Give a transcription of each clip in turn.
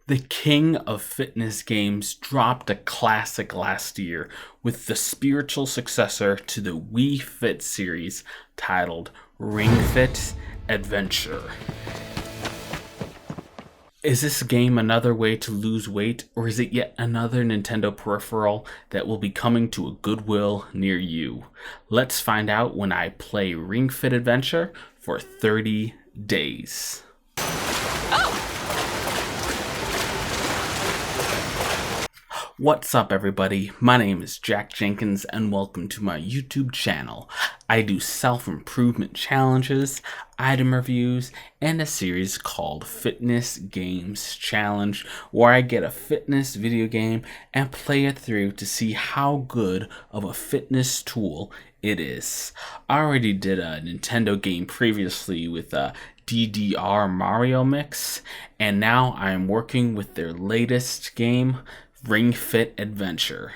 The king of fitness games dropped a classic last year with the spiritual successor to the Wii Fit series titled Ring Fit Adventure. Is this game another way to lose weight, or is it yet another Nintendo peripheral that will be coming to a Goodwill near you? Let's find out when I play Ring Fit Adventure for 30 days. What's up, everybody? My name is Jack Jenkins and welcome to my YouTube channel. I do self-improvement challenges, item reviews, and a series called Fitness Games Challenge, where I get a fitness video game and play it through to see how good of a fitness tool it is. I already did a Nintendo game previously with a DDR Mario mix, and now I am working with their latest game, Ring Fit Adventure.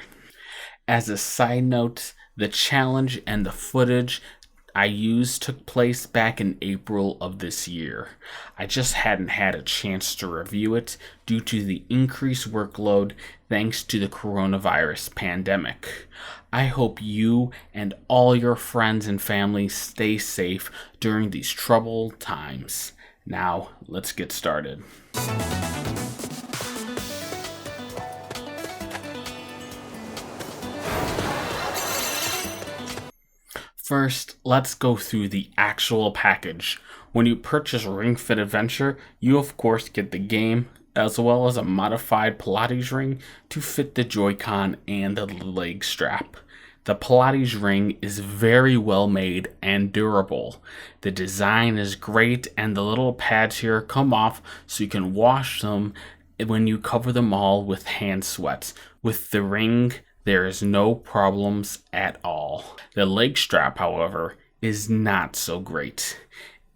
As a side note, the challenge and the footage I used took place back in April of this year. I just hadn't had a chance to review it due to the increased workload thanks to the coronavirus pandemic. I hope you and all your friends and family stay safe during these troubled times. Now, let's get started. First, let's go through the actual package. When you purchase Ring Fit Adventure, you of course get the game, as well as a modified Pilates ring to fit the Joy-Con and the leg strap. The Pilates ring is very well made and durable. The design is great and the little pads here come off so you can wash them when you cover them all with hand sweat. With the ring, there is no problems at all. The leg strap, however, is not so great.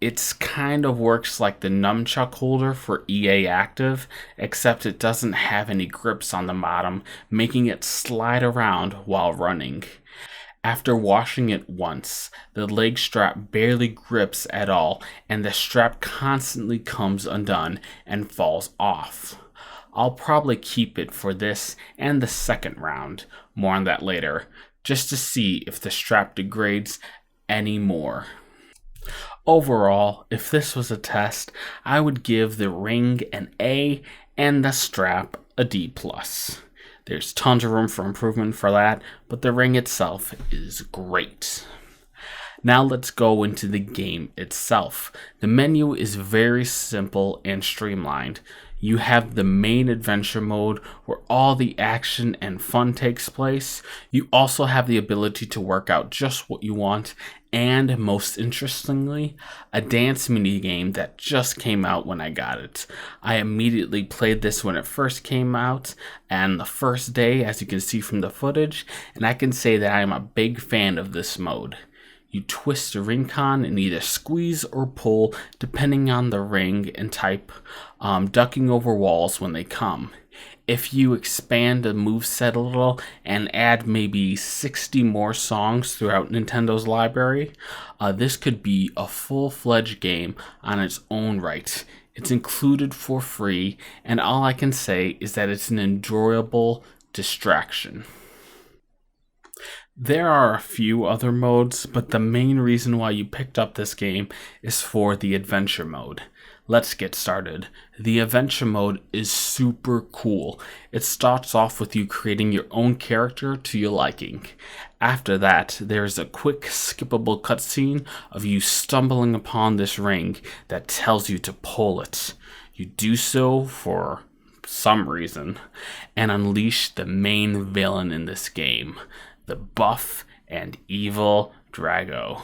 It kind of works like the nunchuck holder for EA Active, except it doesn't have any grips on the bottom, making it slide around while running. After washing it once, the leg strap barely grips at all, and the strap constantly comes undone and falls off. I'll probably keep it for this and the second round, more on that later, just to see if the strap degrades any more. Overall, if this was a test, I would give the ring an A and the strap a D+. There's tons of room for improvement for that, but the ring itself is great. Now let's go into the game itself. The menu is very simple and streamlined. You have the main adventure mode where all the action and fun takes place. You also have the ability to work out just what you want, and most interestingly, a dance mini game that just came out when I got it. I immediately played this when it first came out, and the first day, as you can see from the footage, and I can say that I am a big fan of this mode. You twist the ring con and either squeeze or pull depending on the ring and type, ducking over walls when they come. If you expand the moveset a little and add maybe 60 more songs throughout Nintendo's library, this could be a full-fledged game on its own right. It's included for free, and all I can say is that it's an enjoyable distraction. There are a few other modes, but the main reason why you picked up this game is for the adventure mode. Let's get started. The adventure mode is super cool. It starts off with you creating your own character to your liking. After that, there's a quick skippable cutscene of you stumbling upon this ring that tells you to pull it. You do so for some reason and unleash the main villain in this game, the buff and evil Drago.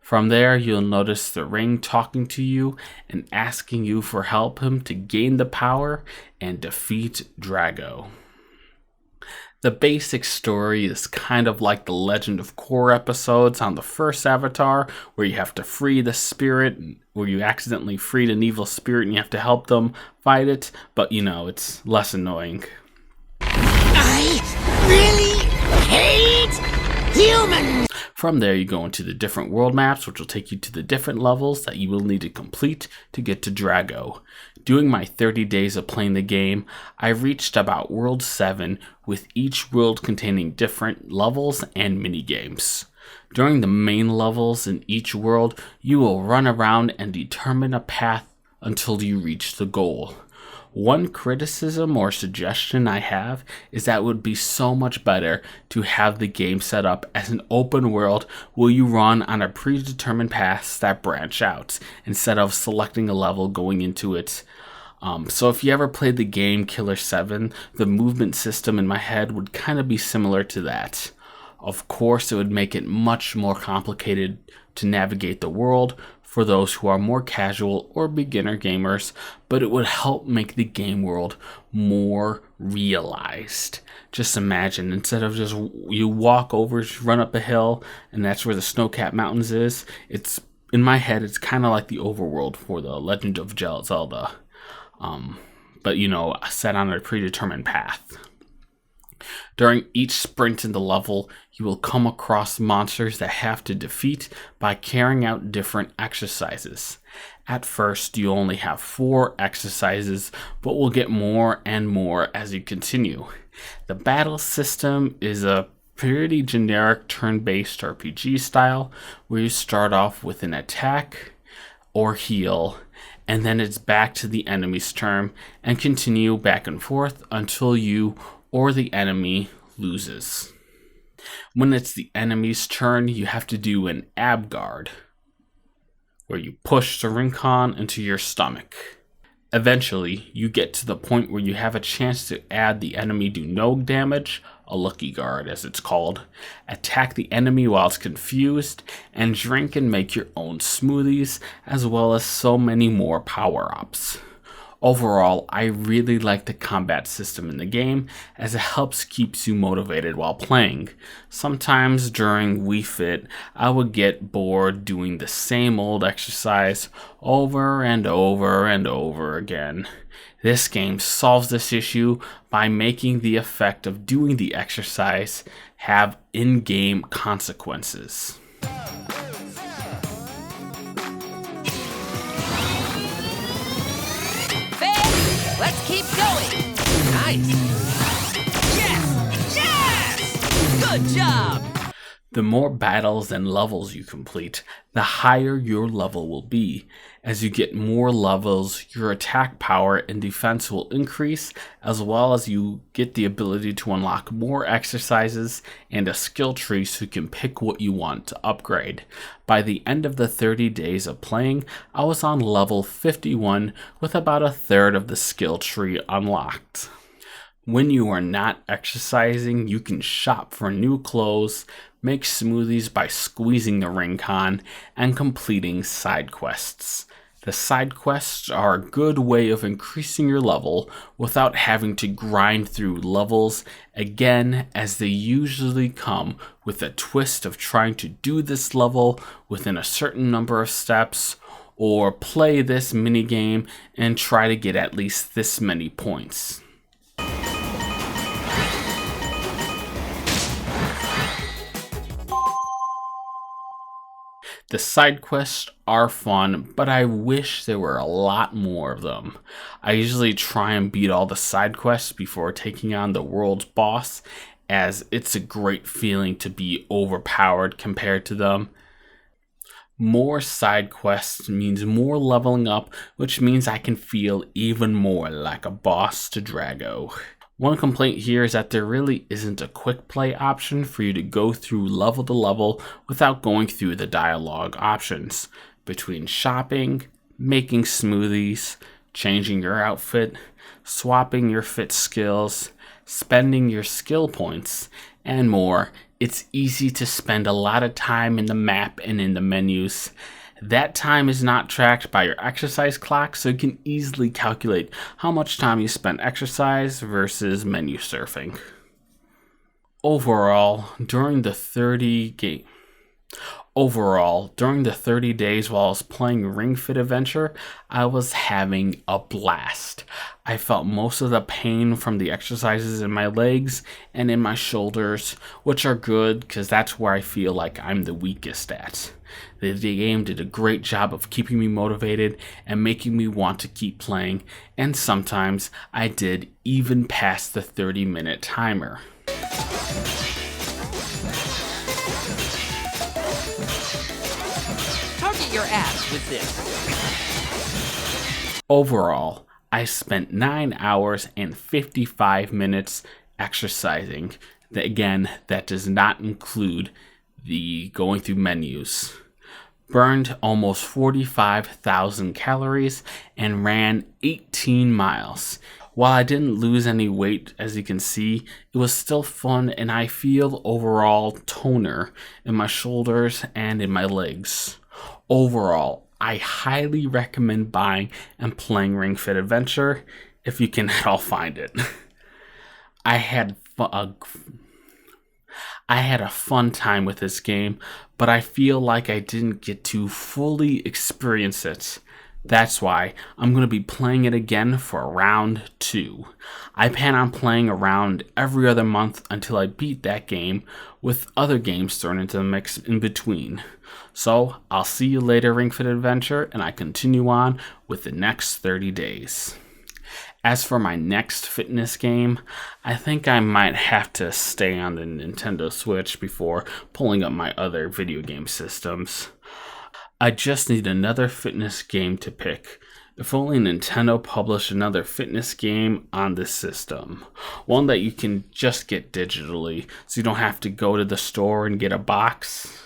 From there, you'll notice the ring talking to you and asking you for help him to gain the power and defeat Drago. The basic story is kind of like the Legend of Korra episodes on the first Avatar, where you have to free the spirit, where you accidentally freed an evil spirit and you have to help them fight it, but it's less annoying. I really hate humans! From there, you go into the different world maps, which will take you to the different levels that you will need to complete to get to Drago. During my 30 days of playing the game, I reached about World 7, with each world containing different levels and minigames. During the main levels in each world, you will run around and determine a path until you reach the goal. One criticism or suggestion I have is that it would be so much better to have the game set up as an open world where you run on a predetermined paths that branch out instead of selecting a level going into it. So if you ever played the game Killer 7, the movement system in my head would kind of be similar to that. Of course, it would make it much more complicated to navigate the world for those who are more casual or beginner gamers, but it would help make the game world more realized. Just imagine, instead of just you walk over, run up a hill, and that's where the snow-capped mountains is, it's, in my head, it's kind of like the overworld for the Legend of Zelda. But set on a predetermined path. During each sprint in the level, you will come across monsters that have to defeat by carrying out different exercises. At first, you only have 4 exercises, but will get more and more as you continue. The battle system is a pretty generic turn-based RPG style, where you start off with an attack or heal, and then it's back to the enemy's turn, and continue back and forth until you or the enemy loses. When it's the enemy's turn, you have to do an ab guard, where you push the Rincon into your stomach. Eventually, you get to the point where you have a chance to add the enemy do no damage, a lucky guard as it's called, attack the enemy while it's confused, and drink and make your own smoothies, as well as so many more power-ups. Overall, I really like the combat system in the game, as it helps keeps you motivated while playing. Sometimes during Wii Fit, I would get bored doing the same old exercise over and over and over again. This game solves this issue by making the effect of doing the exercise have in-game consequences. Let's keep going! Nice! Yes! Yes! Good job! The more battles and levels you complete, the higher your level will be. As you get more levels, your attack power and defense will increase, as well as you get the ability to unlock more exercises and a skill tree so you can pick what you want to upgrade. By the end of the 30 days of playing, I was on level 51 with about a third of the skill tree unlocked. When you are not exercising, you can shop for new clothes, make smoothies by squeezing the Rincon, and completing side quests. The side quests are a good way of increasing your level without having to grind through levels again, as they usually come with a twist of trying to do this level within a certain number of steps, or play this minigame and try to get at least this many points. The side quests are fun, but I wish there were a lot more of them. I usually try and beat all the side quests before taking on the world's boss, as it's a great feeling to be overpowered compared to them. More side quests means more leveling up, which means I can feel even more like a boss to Drago. One complaint here is that there really isn't a quick play option for you to go through level to level without going through the dialogue options. Between shopping, making smoothies, changing your outfit, swapping your fit skills, spending your skill points, and more, it's easy to spend a lot of time in the map and in the menus. That time is not tracked by your exercise clock, so you can easily calculate how much time you spent exercise versus menu surfing. Overall, during the 30 Overall, during the 30 days while I was playing Ring Fit Adventure, I was having a blast. I felt most of the pain from the exercises in my legs and in my shoulders, which are good because that's where I feel like I'm the weakest at. The game did a great job of keeping me motivated and making me want to keep playing, and sometimes I did even past the 30-minute timer. Target your abs with this. Overall, I spent 9 hours and 55 minutes exercising. Again, that does not include the going through menus. Burned almost 45,000 calories and ran 18 miles. While I didn't lose any weight, as you can see, it was still fun and I feel overall toner in my shoulders and in my legs. Overall, I highly recommend buying and playing Ring Fit Adventure if you can at all find it. I had a fun time with this game, but I feel like I didn't get to fully experience it. That's why I'm going to be playing it again for round 2. I plan on playing around every other month until I beat that game, with other games thrown into the mix in between. So I'll see you later, Ring Fit Adventure, and I continue on with the next 30 days. As for my next fitness game, I think I might have to stay on the Nintendo Switch before pulling up my other video game systems. I just need another fitness game to pick. If only Nintendo published another fitness game on this system. One that you can just get digitally, so you don't have to go to the store and get a box.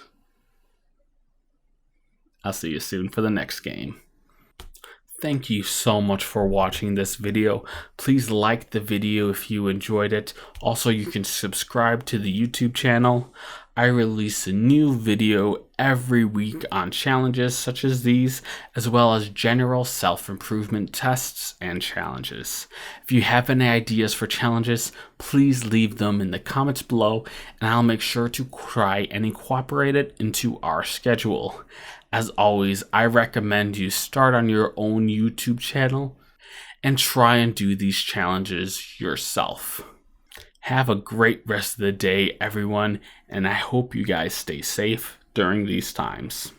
I'll see you soon for the next game. Thank you so much for watching this video. Please like the video if you enjoyed it. Also, you can subscribe to the YouTube channel. I release a new video every week on challenges such as these, as well as general self-improvement tests and challenges. If you have any ideas for challenges, please leave them in the comments below, and I'll make sure to try and incorporate it into our schedule. As always, I recommend you start on your own YouTube channel and try and do these challenges yourself. Have a great rest of the day, everyone, and I hope you guys stay safe during these times.